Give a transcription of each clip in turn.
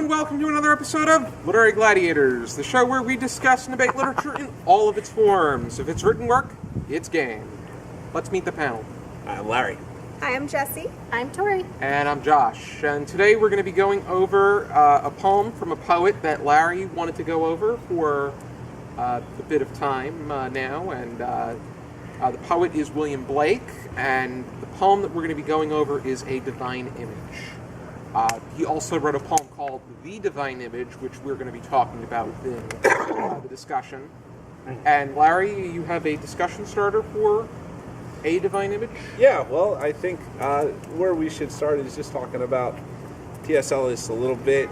and welcome to another episode of Literary Gladiators, the show where we discuss and debate literature in all of its forms. If it's written work, it's game. Let's meet the panel. I'm Larry. Hi, I'm Jesi. I'm Tori. And I'm Josh. And today we're going to be going over a poem from a poet that Larry wanted to go over for a bit of time now. And the poet is William Blake, and the poem that we're going to be going over is A Divine Image. He also wrote a poem called The Divine Image, which we're going to be talking about within the discussion. And Larry, you have a discussion starter for A Divine Image? Yeah, well, I think where we should start is just talking about T.S. Eliot a little bit.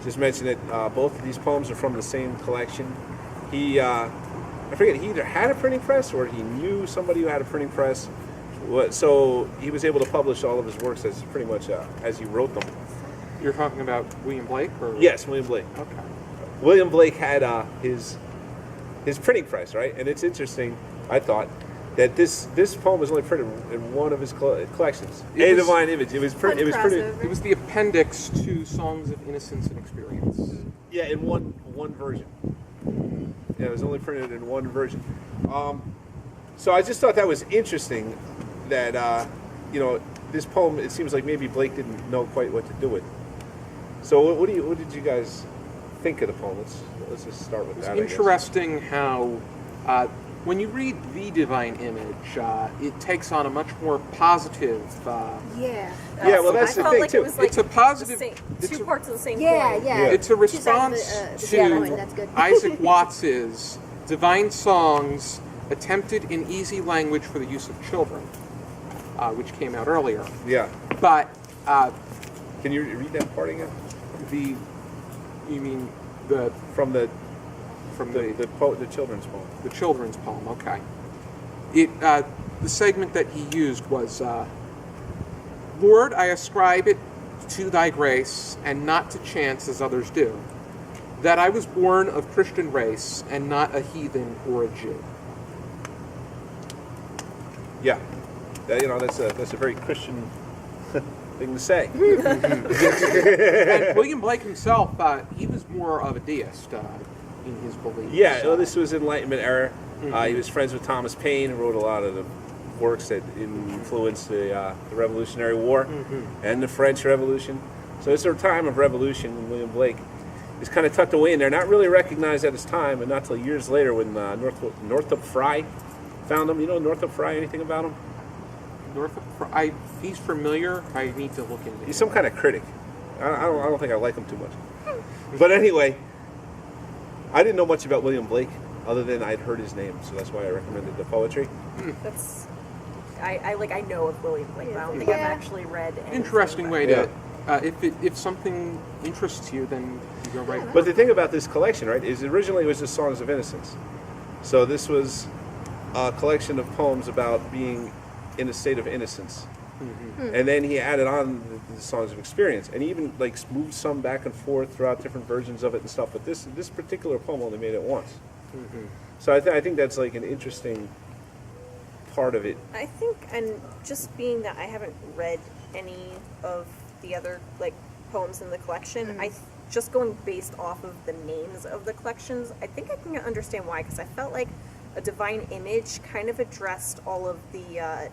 Just mention that both of these poems are from the same collection. He, I forget, he either had a printing press or he knew somebody who had a printing press. So he was able to publish all of his works as pretty much as he wrote them. You're talking about William Blake? Or? Yes, William Blake. Okay. William Blake had his printing press, right? And it's interesting, I thought, that this poem was only printed in one of his collections. A Divine Image. It was printed. It was the appendix to Songs of Innocence and Experience. Yeah, in one version. Yeah, it was only printed in one version. So I just thought that was interesting that this poem. It seems like maybe Blake didn't know quite what to do with it. So what did you guys think of the poem? Let's just start with that. It's interesting how when you read The Divine Image, it takes on a much more positive. Yeah. Well, that's the thing, like too. It was like It's a positive. two parts of the same Yeah, coin. yeah. It's a Two sides of response the coin, that's good. to Isaac Watts's Divine Songs attempted in easy language for the use of children, which came out earlier. Yeah. But Can you read that part again? you mean From the children's poem. the children's poem? Okay. The segment that he used was, Lord, I ascribe it to thy grace, and not to chance as others do, that I was born of Christian race, and not a heathen or a Jew. Yeah. That's a very Christian thing to say. And William Blake himself, he was more of a deist in his beliefs. Yeah, well, this was Enlightenment era. He was friends with Thomas Paine, who wrote a lot of the works that influenced the Revolutionary War and the French Revolution. So it's a time of revolution, and William Blake is kind of tucked away in there, not really recognized at his time, and not till years later when Northrop Frye found him. You know Northrop Frye, anything about him? He's familiar. I need to look into him. He's some kind of critic. I don't think I like him too much. But anyway, I didn't know much about William Blake other than I'd heard his name, so that's why I recommended the poetry. That's I know of William Blake, but I don't think I've actually read anything. Interesting way Yeah. to if something interests you, then you go right. But the thing about this collection, right, is originally it was just Songs of Innocence. So this was a collection of poems about being in a state of innocence. And then he added on the Songs of Experience, and he even like moved some back and forth throughout different versions of it and stuff. But this particular poem only made it once. So I think that's like an interesting part of it. I think, and just being that I haven't read any of the other like poems in the collection, just going based off of the names of the collections, I think I can understand why, because I felt like A Divine Image kind of addressed all of the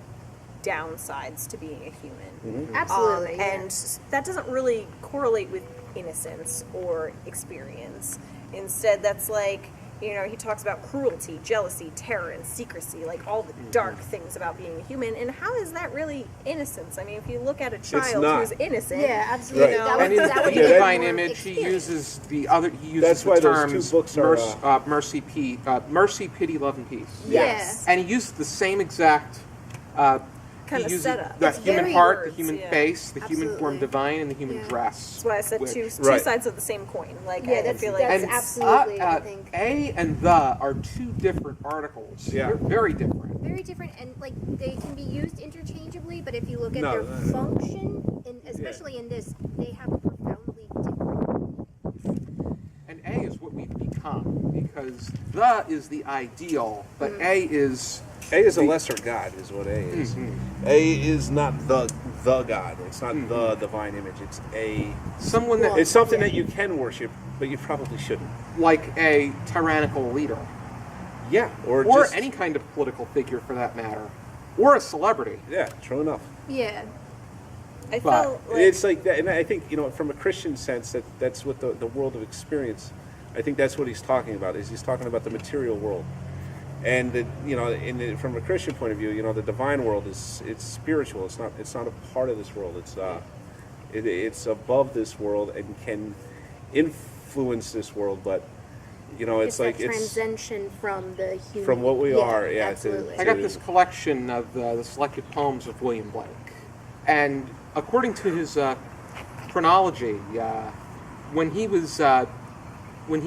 downsides to being a human. Absolutely. And that doesn't really correlate with innocence or experience. Instead, that's like, he talks about cruelty, jealousy, terror, and secrecy, like all the dark things about being a human. And how is that really innocence? I mean, if you look at a child who's innocent, Yeah, absolutely. Right. And in the Divine Image, he uses That's why the those terms two books are, mercy, pity, love, and peace. Yes. And he used the same exact kind of uses setup. the It's human very heart, words, the human yeah. face, the human form Absolutely. divine, and the human dress. That's why I said two Right. sides of the same coin. Like, Yeah, I feel like that's And absolutely, I think. A and the are two different articles. Yeah. They're very different. Very different, and like they can be used interchangeably, but if you look at No, their no, no. function, and especially in this, they have profoundly different. And A is what we've become, because the is the ideal, but A is A is a lesser god, is what A is. A is not the the God. It's not the divine image. It's Someone that it's something that you can worship, but you probably shouldn't. like a tyrannical leader, Yeah, or or just, any kind of political figure for that matter, or a celebrity. yeah, true enough. Yeah. I But felt like It's like that, and I think from a Christian sense, that's what the world of experience. I think that's what he's talking about. Is he's talking about the material world, and from a Christian point of view, the divine world it's spiritual. It's not a part of this world. It's above this world and can influence this world, but it's that like it's transcension from the human. from what we are. Yeah, absolutely. I got this collection of the selected poems of William Blake, and according to his chronology, when he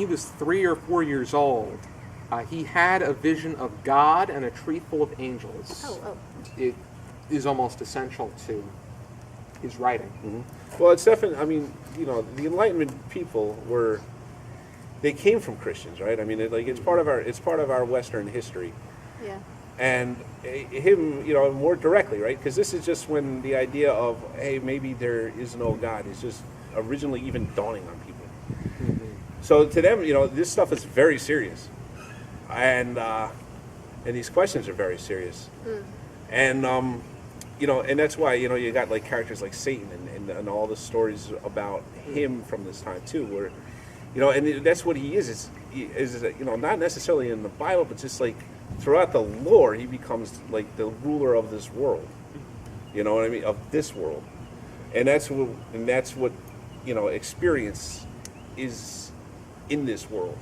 was 3 or 4 years old, he had a vision of God and a tree full of angels. Oh. It is almost essential to his writing. Well, it's definitely. I mean, the Enlightenment people they came from Christians, right? I mean, it's part of our Western history. Yeah. And him, more directly, right? Because this is just when the idea of, hey, maybe there is no God is just originally even dawning on people. So to them, this stuff is very serious, and these questions are very serious, and and that's why you got like characters like Satan and all the stories about him from this time too, where and that's what he is not necessarily in the Bible, but just like throughout the lore, he becomes like the ruler of this world. You know what I mean? Of this world, and that's what experience is in this world.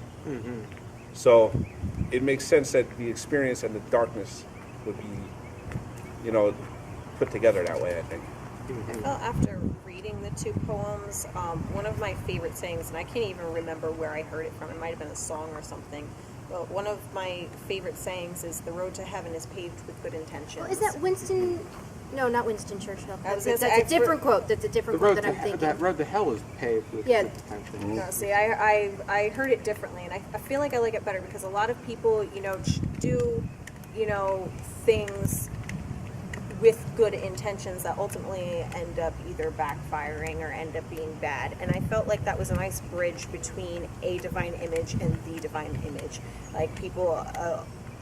So it makes sense that the experience and the darkness would be, put together that way, I think. I felt after reading the two poems, one of my favorite sayings, and I can't even remember where I heard it from. It might have been a song or something. But one of my favorite sayings is, "The road to heaven is paved with good intentions." Well, is that Winston? No, not Winston Churchill. I was That's gonna say, a different quote. That's a different quote that I'm thinking. That road to hell is paved with Yeah. good intentions. No, see, I heard it differently, and I feel like I like it better because a lot of people, do, things with good intentions that ultimately end up either backfiring or end up being bad. And I felt like that was a nice bridge between a divine image and the divine image. Like people,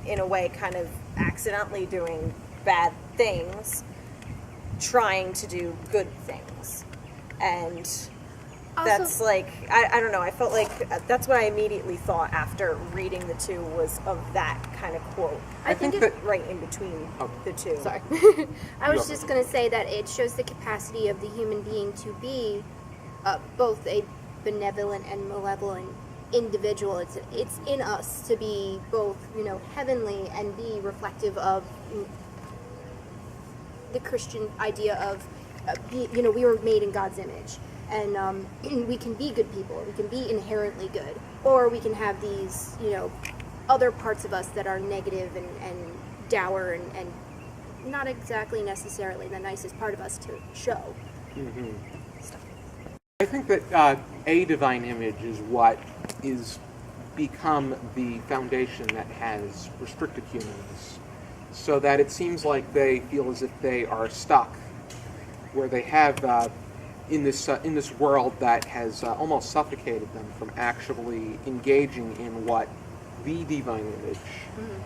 in a way, kind of accidentally doing bad things, trying to do good things. And that's like, I don't know, I felt like that's what I immediately thought after reading the two was of that kind of quote. I think it's that- right in between the two. Sorry. I was just going to say that it shows the capacity of the human being to be both a benevolent and malevolent individual. It's in us to be both, heavenly and be reflective of the Christian idea of, we were made in God's image. And we can be good people. We can be inherently good. Or we can have these, other parts of us that are negative and dour and not exactly necessarily the nicest part of us to show. I think that a divine image is what is become the foundation that has restricted humans, so that it seems like they feel as if they are stuck, where they have in this world that has almost suffocated them from actually engaging in what the divine image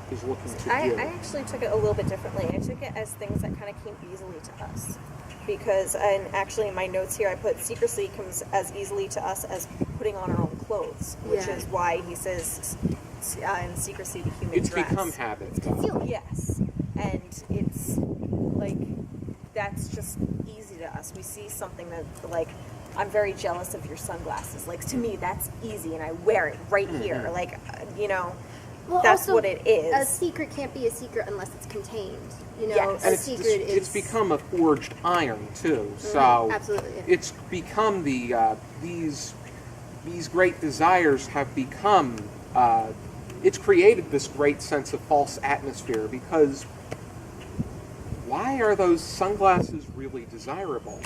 is looking to do. I actually took it a little bit differently. I took it as things that kind of came easily to us. Because, and actually in my notes here I put, secrecy comes as easily to us as putting on our own clothes, which is why he says, in secrecy the human It's dress. become habit. Yes. And it's like, that's just easy to us. We see something that, like, I'm very jealous of your sunglasses. Like, to me, that's easy, and I wear it right here. Like, Well, that's also, what it is. A secret can't be a secret unless it's contained. Yes. A And secret it's is become a forged iron too. So absolutely. it's become these great desires have become. It's created this great sense of false atmosphere because why are those sunglasses really desirable?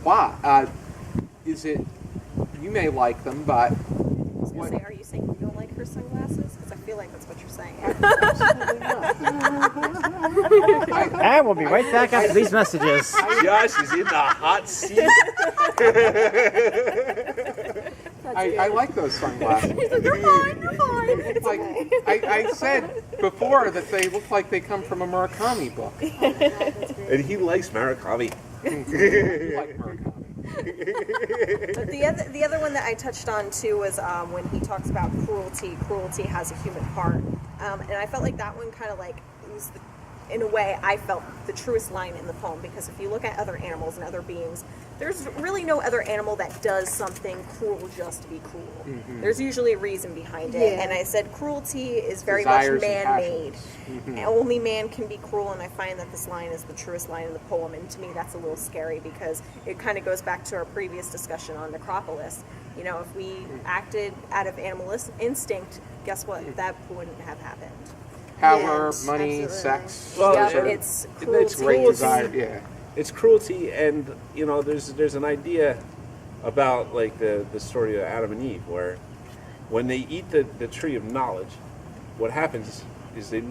Why? Is it, you may like them, but I was gonna say, are you saying you don't like her sunglasses? Because I feel like that's what you're saying. And we'll be right back after these messages. Josh is in the hot seat. I like those sunglasses. You're fine. You're fine. It's like I said before that they look like they come from a Murakami book. And he likes Murakami. You like Murakami. But the other one that I touched on too was when he talks about cruelty. Cruelty has a human heart, and I felt like that one kind of like it was, in a way, I felt the truest line in the poem, because if you look at other animals and other beings, there's really no other animal that does something cruel just to be cruel. Mm-hmm. There's usually a reason behind it, Yeah. and I said cruelty is very Desires much and man-made. passions. And only man can be cruel, and I find that this line is the truest line in the poem, and to me that's a little scary because it kind of goes back to our previous discussion on Necropolis. You know, if we acted out of animal instinct, guess what? That wouldn't have happened. Power, Yes, money, absolutely. sex. Well, Yeah, sure. it's It's cruelty. Great cruelty. desire. Yeah. It's cruelty, and you know, there's an idea about like the story of Adam and Eve, where when they eat the tree of knowledge, what happens is they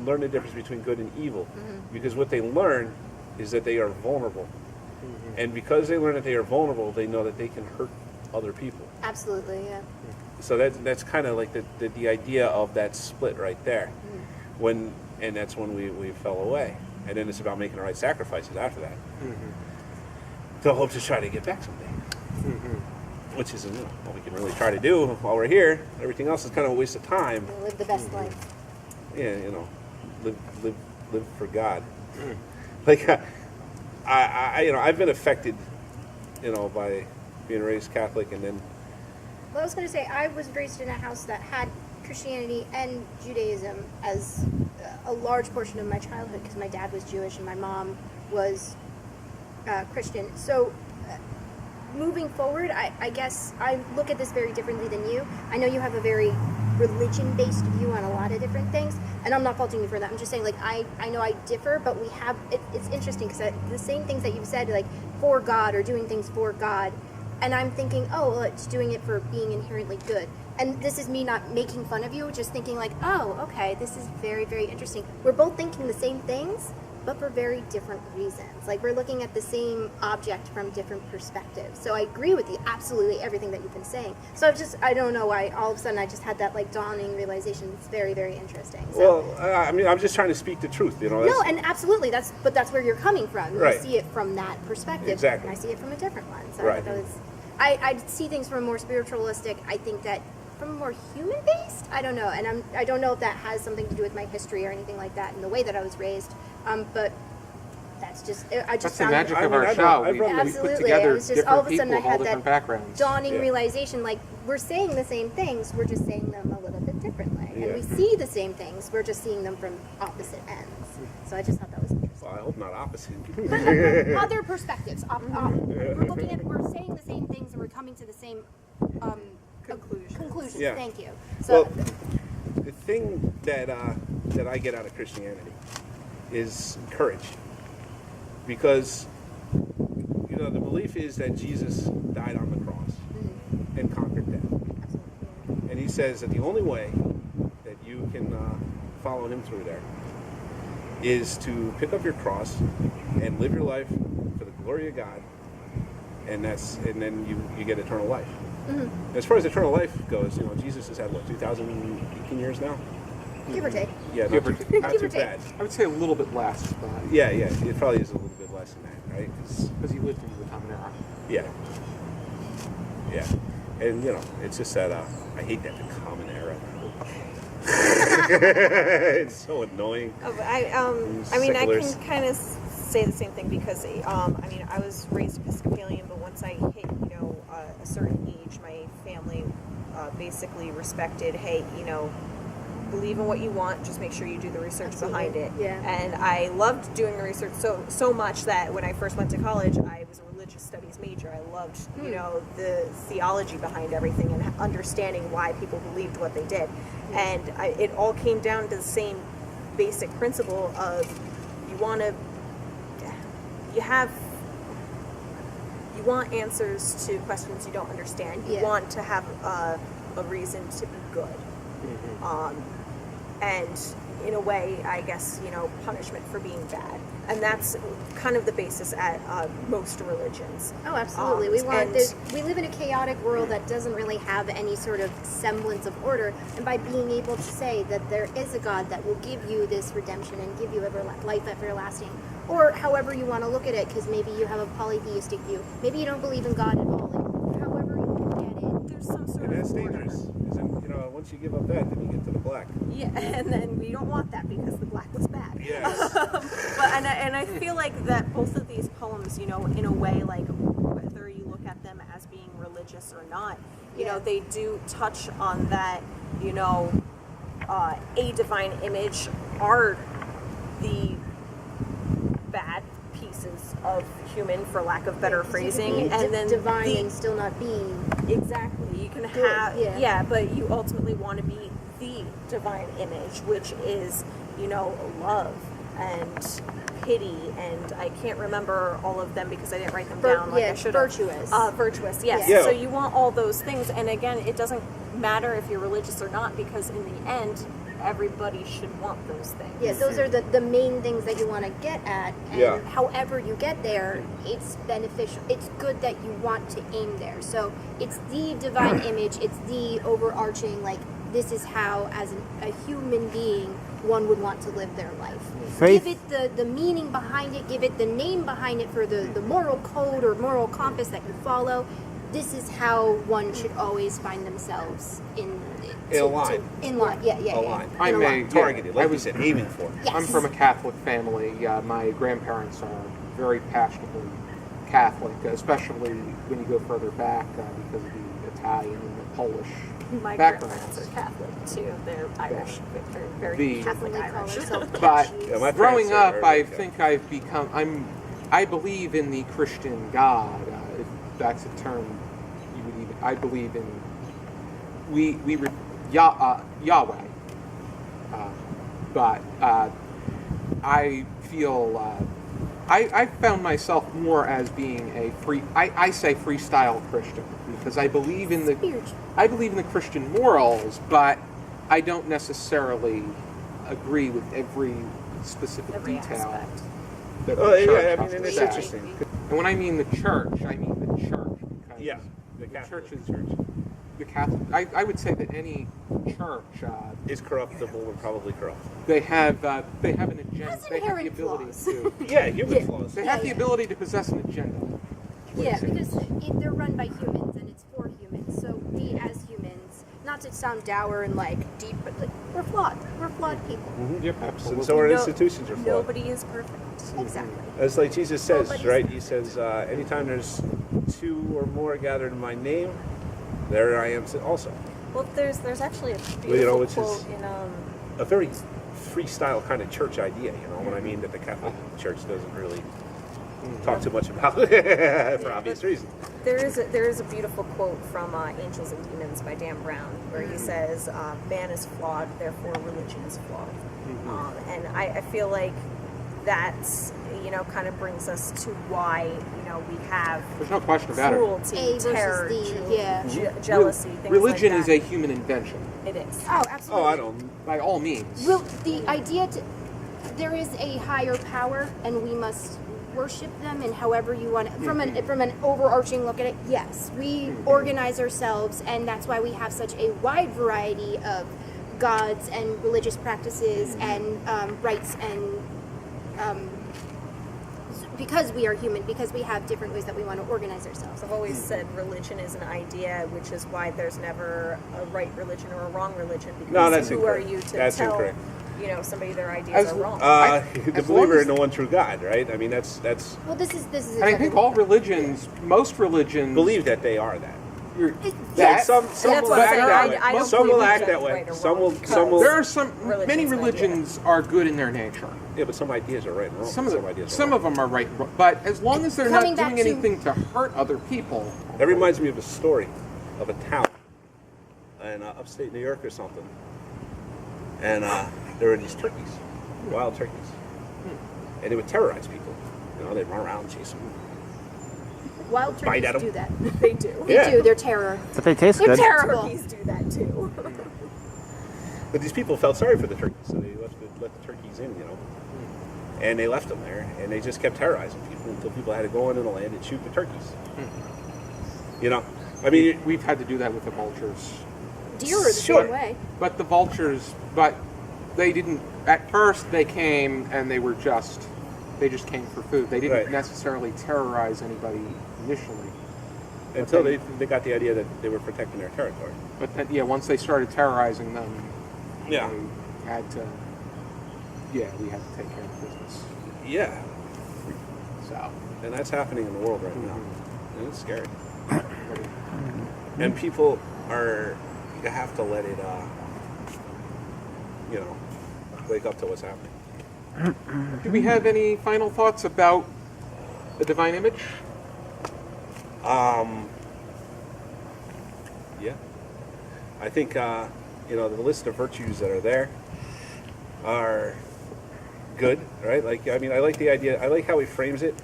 learn the difference between good and evil, because what they learn is that they are vulnerable, and because they learn that they are vulnerable, they know that they can hurt other people. Absolutely, yeah. So that's kind of like the idea of that split right there, and that's when we fell away, and then it's about making the right sacrifices after that, to hope to try to get back someday, which is what we can really try to do while we're here. Everything else is kind of a waste of time. And live the best life. Yeah, live for God. Like I've been affected, by being raised Catholic, and then Well, I was going to say, I was raised in a house that had Christianity and Judaism as a large portion of my childhood, because my dad was Jewish and my mom was Christian. So moving forward, I guess I look at this very differently than you. I know you have a very religion-based view on a lot of different things, and I'm not faulting you for that. I'm just saying, like, I know I differ, but we have, it's interesting, because the same things that you've said, like, for God or doing things for God, and I'm thinking, oh, well, it's doing it for being inherently good. And this is me not making fun of you, just thinking like, oh, okay, this is very, very interesting. We're both thinking the same things, but for very different reasons. Like, we're looking at the same object from different perspectives. So I agree with you, absolutely, everything that you've been saying. So I don't know why all of a sudden I just had that, like, dawning realization. It's very, very interesting. So, well, I'm just trying to speak the truth, no, and absolutely, that's where you're coming from. Right. You see it from that perspective. Exactly. And I see it from a different one. So Right. I thought that was, I see things from a more spiritualistic. I think that from a more human-based, I don't know. And I don't know if that has something to do with my history or anything like that and the way that I was raised. But that's just, I just That's the found magic I of mean, our I show. know- I've We run- put Absolutely. together It was just all different of a sudden people I of all had different that backgrounds. dawning Yeah. realization, like, we're saying the same things, we're just saying them a little bit differently. Yeah. And we see the same things, we're just seeing them from opposite ends. So I just thought that was interesting. Well, I hope not opposite. Other perspectives. We're saying the same things and we're coming to the same conclusions. Yeah. Thank you. So, Well, the thing that I get out of Christianity is courage, because the belief is that Jesus died on the cross and conquered death, absolutely. and he says that the only way that you can follow him through there is to pick up your cross and live your life for the glory of God, and then you get eternal life. As far as eternal life goes, Jesus has had 2,018 years now. Give or take. Yeah, Give or not take. too, not Give too or take. bad. I would say a little bit less, but Yeah, it probably is a little bit less than that, right? 'Cause- because he lived in the common era. yeah, and it's just that I hate that the common era. It's so annoying. I mean, I Seculars. can kind of say the same thing because, I was raised Episcopalian, but once I hit, a certain age, my family basically respected, hey, believe in what you want, just make sure you do the research behind it. Yeah. And I loved doing the research so much that when I first went to college, I was a religious studies major. I loved, the theology behind everything and understanding why people believed what they did. And it all came down to the same basic principle of you want answers to questions you don't understand. You Yeah. want to have a reason to be good. Mm-hmm. And in a way, I guess, punishment for being bad. And that's kind of the basis at most religions. Oh, absolutely. We live in a chaotic world that doesn't really have any sort of semblance of order. And by being able to say that there is a God that will give you this redemption and give you life everlasting, or however you want to look at it, because maybe you have a polytheistic view, maybe you don't believe in God at all. Like, however you look at it, There's some sort And of that's order. dangerous. Once you give up that, then you get to the black. Yeah, and then we don't want that because the black was bad. Yes. And I feel like that both of these poems, in a way, like whether you look at them as being religious or not, they do touch on that, a divine image are the bad pieces of human, for lack of better phrasing, and then divine and still not be. exactly, you can Good, have yeah. but you ultimately want to be the divine image, which is love and pity, and I can't remember all of them because I didn't write them down like I should have. Virtuous. Virtuous, yes. Yeah. So you want all those things, and again, it doesn't matter if you're religious or not, because in the end, everybody should want those things. Yeah, those are the main things that you want to get at. And Yeah. however you get there, it's beneficial. It's good that you want to aim there. So it's the divine image. It's the overarching, like, this is how, as a human being, one would want to live their life. Faith. Give it the meaning behind it. Give it the name behind it for the moral code or moral compass that you follow. This is how one should always find themselves in line. In line, yeah. A line. I In a may line. Targeted, like you said, aiming for. Yes. I'm from a Catholic family. My grandparents are very passionately Catholic, especially when you go further back because of the Italian and the Polish My backgrounds. grandparents are Catholic too. They're Irish. They're very The- Catholic Definitely call Irish. ourselves But Catholics. Yeah, my growing parents are up, very I Catholic. think I've become. I believe in the Christian God. If that's a term you would even. I believe in. Yahweh. But I feel. I found myself more as being a free. I say freestyle Christian because I believe in the. Spiritual. I believe in the Christian morals, but I don't necessarily agree with every specific Every detail. aspect. That Oh, the yeah, church I has mean, to and it's say. interesting. And when I mean the church, I mean the church. Because Yeah, the the Catholic church is Church the Catholic. I would say that any church, is corruptible and probably corrupt. they have an agenda. Has They have the inherent ability flaws. to. Yeah, human flaws. They have the Yeah. ability to possess an agenda. Yeah, because they're run by humans and it's for humans. So we as humans, not to sound dour and like deep, but like we're flawed. We're flawed people. Yep, And absolutely. so our No- institutions are flawed. Nobody is perfect. Exactly. As like Jesus says, Nobody's- right? He says, anytime there's two or more gathered in my name, there I am also. Well, there's actually a Well, beautiful which is- quote in A very freestyle kind of church idea, what I mean, that the Catholic Church doesn't really talk too much about for obvious reasons. there is a beautiful quote from Angels and Demons by Dan Brown where he says, "Man is flawed, therefore religion is flawed," and I feel like that's kind of brings us to why we have There's no question about it. cruelty, A versus terror, D, yeah. jealousy, things Religion like is that. a human invention, It is. Oh, absolutely. Oh, I don't. by all means. Well, the idea there is a higher power, and we must worship them. And however you want, from an overarching look at it, yes, we organize ourselves, and that's why we have such a wide variety of gods and religious practices and rites and. Because we are human, because we have different ways that we want to organize ourselves. I've always said religion is an idea, which is why there's never a right religion or a wrong religion. Because No, that's who incorrect. are you to That's tell incorrect. somebody their ideas As- are wrong? The as long believer as- in the one true God, right? I mean, that's Well, this is And I think all religions, most religions, believe that they are that. you're- Yeah, that some that's will what I'm act saying. that way. I don't Some will believe act that's that way. right or Some wrong will. because Some will. there are some Religion's many an idea. religions are good in their nature. Yeah, but some ideas are right and wrong. Some ideas are some wrong. of them are right, and wrong. But as long as they're not Coming back doing to- anything to hurt other people, That reminds me of a story of a town in upstate New York or something. And there were these turkeys, wild turkeys. And they would terrorize people. They'd run around and chase them. Wild bite at turkeys 'em. do that. They do. They Yeah. do. They're terror. But they taste They're good. terrible. Turkeys do that too. But these people felt sorry for the turkeys, so they let the turkeys in, and they left them there, and they just kept terrorizing people until people had to go into the land and shoot the turkeys. I mean, We've had to do that with the vultures. Deer are the Sure. same way. But the vultures, they didn't, at first they came and they just came for food. They didn't Right. necessarily terrorize anybody initially. until they got the idea that they were protecting their territory. But then, once they started terrorizing them, Yeah. we had to take care of business. Yeah, So, and that's happening in the world right now, and it's scary. pretty- And people you have to let it, wake up to what's happening. do we have any final thoughts about the divine image? Yeah. I think, the list of virtues that are there are good, right? Like, I mean, I like the idea, I like how he frames it.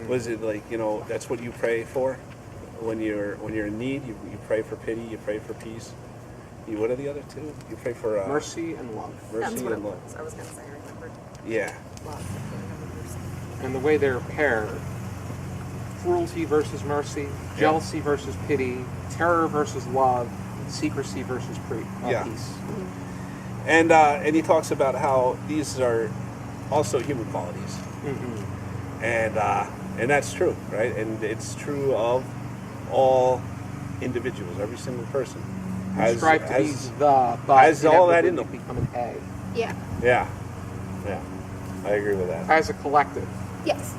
Was it like, that's what you pray for when you're in need? You pray for pity, you pray for peace. What are the other two? You pray for Mercy and love. That's mercy what it and love. was. I was going to say, I remembered. Yeah. Love. And the way they're paired: cruelty versus mercy, jealousy versus pity, terror versus love, secrecy versus Yeah. peace. And he talks about how these are also human qualities. And that's true, right? And it's true of all individuals, every single person. Strive to be the, but has all that in inevitably them. become an A. Yeah. Yeah. I agree with that. As a collective. Yes.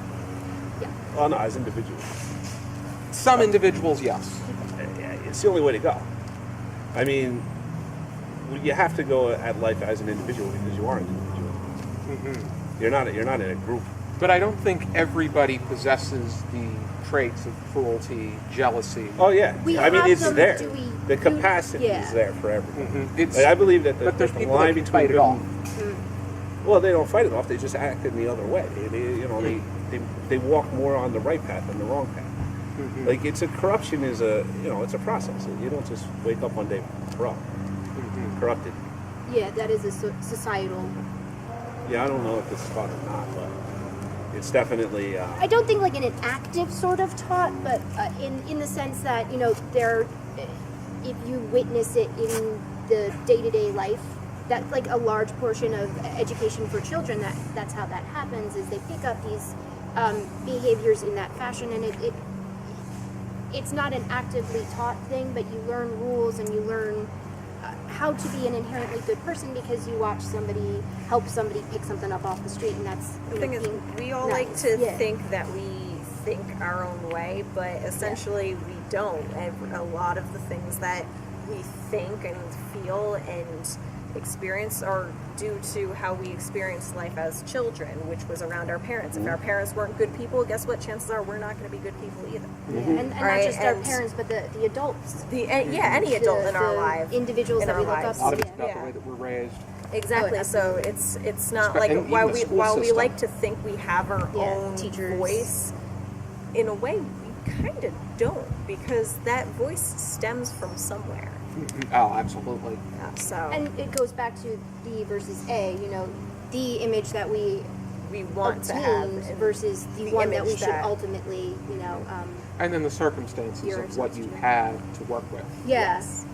Oh no, as individuals. Some individuals, yes. It's the only way to go. I mean, you have to go at life as an individual because you are an individual. You're not in a group. But I don't think everybody possesses the traits of cruelty, jealousy. Oh yeah, We I mean have it's them, there. do we- The capacity yeah. is there for everyone. It's, Like, I believe that but there's the people line that can between fight it good off. well, they don't fight it off. They just act in the other way. They walk more on the right path than the wrong path. Like corruption is it's a process. You don't just wake up one day corrupted. Yeah, that is a societal. Yeah, I don't know if this is taught or not, but it's definitely. I don't think like in an active sort of taught, but in the sense that if you witness it in the day-to-day life, that's like a large portion of education for children. That's how that happens. Is they pick up these behaviors in that fashion, and it's not an actively taught thing, but you learn rules and you learn how to be an inherently good person because you watch somebody help somebody pick something up off the street, and that's The thing is, we all like nice. to Yeah. think that we think our own way, but essentially we don't. And a lot of the things that we think and feel and experience are due to how we experienced life as children, which was around our parents. If our parents weren't good people, guess what? Chances are we're not going to be good people either. Yeah, and not Right, just our and- parents, but the adults. Any adult in our the life. individuals in that our we look lives. A lot up of to. it's about Yeah. the way that we're raised. Exactly. Oh, So absolutely. it's not Spe- like and even while the we school while we system. like to think we have our Yeah, own teachers. voice, in a way we kind of don't, because that voice stems from somewhere. Oh, absolutely. So And it goes back to D versus A, the image that we want to have obtained and versus the the one that we image should that- ultimately, And then the circumstances You're of what you supposed to. had to work with. yes.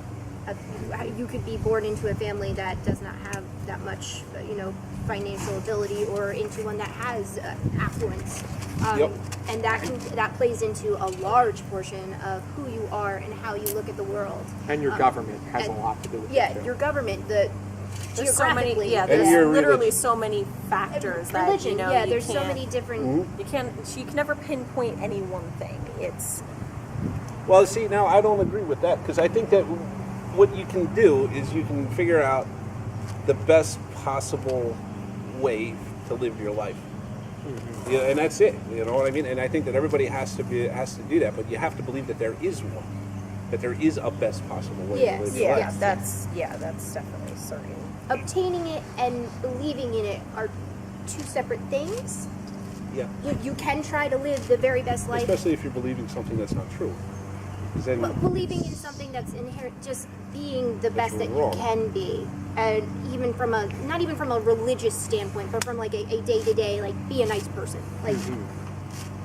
You could be born into a family that does not have that much, financial ability, or into one that has affluence. Yep. And that plays into a large portion of who you are and how you look at the world. And your government has a and- lot to do with it. Yeah, too. your government, there's so many geographically, yeah And there's your literally religion. so many factors that religion. Yeah, you there's so can't- many different. Mm-hmm. you can never pinpoint any one thing. It's Well, see, now I don't agree with that because I think that what you can do is you can figure out the best possible way to live your life. Yeah, and that's it. You know what I mean? And I think that everybody has to do that, but you have to believe that there is one, that there is a best possible way Yes, to live your life. that's definitely certain. Obtaining it and believing in it are two separate things. Yeah. You can try to live the very best life. Especially if you're believing something that's not true. 'Cause then But believing in something that's inherent, just being the best that you wrong. can be, and even from a not even from a religious standpoint, but from like a day to day, like be a nice person, like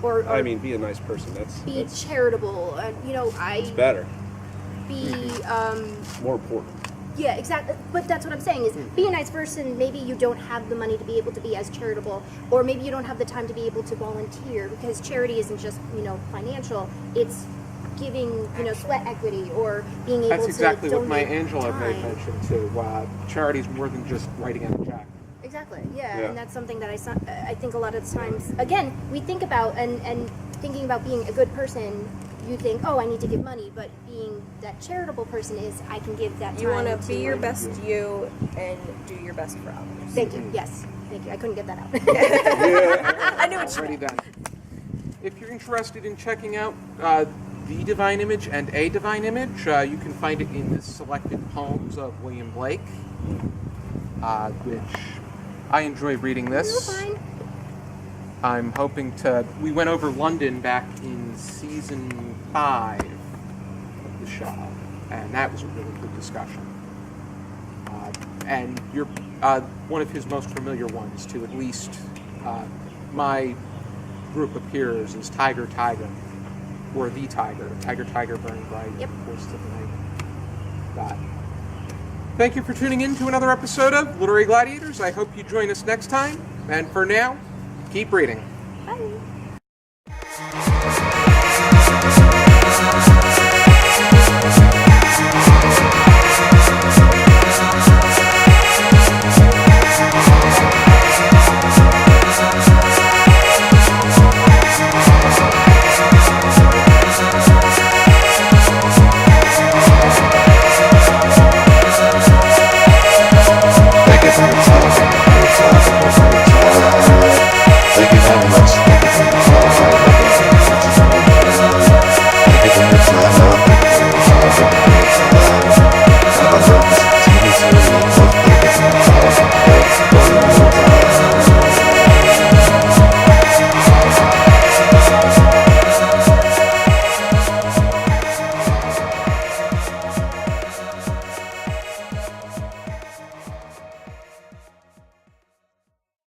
or I mean, be a nice person. be That's charitable. You know, it's better. be More important. yeah, exactly. But that's what I'm saying is be a nice person. Maybe you don't have the money to be able to be as charitable, or maybe you don't have the time to be able to volunteer, because charity isn't just financial. It's giving sweat equity or being able That's to exactly what donate Maya Angelou time. may mentioned too. Charity's more than just writing out a check. Exactly. Yeah, Yeah. and that's something that I think a lot of the times again we think about and thinking about being a good person. You think, oh, I need to give money, but being that charitable person is I can give that time. You want to be your to- best you and do your best for others. Thank you. Yes. Thank you. I couldn't get that out. I knew what you Already meant. done. If you're interested in checking out The Divine Image and A Divine Image, you can find it in the selected poems of William Blake, which I enjoy reading You're this. fine. I'm hoping to. We went over London back in season 5 of the show, and that was a really good discussion. And you're one of his most familiar ones, too. At least my group of peers is Tiger, or the Tiger, Tiger, Burning Bright, Yep. Forces of the Night. God. Thank you for tuning in to another episode of Literary Gladiators. I hope you join us next time. And for now, keep reading. Bye.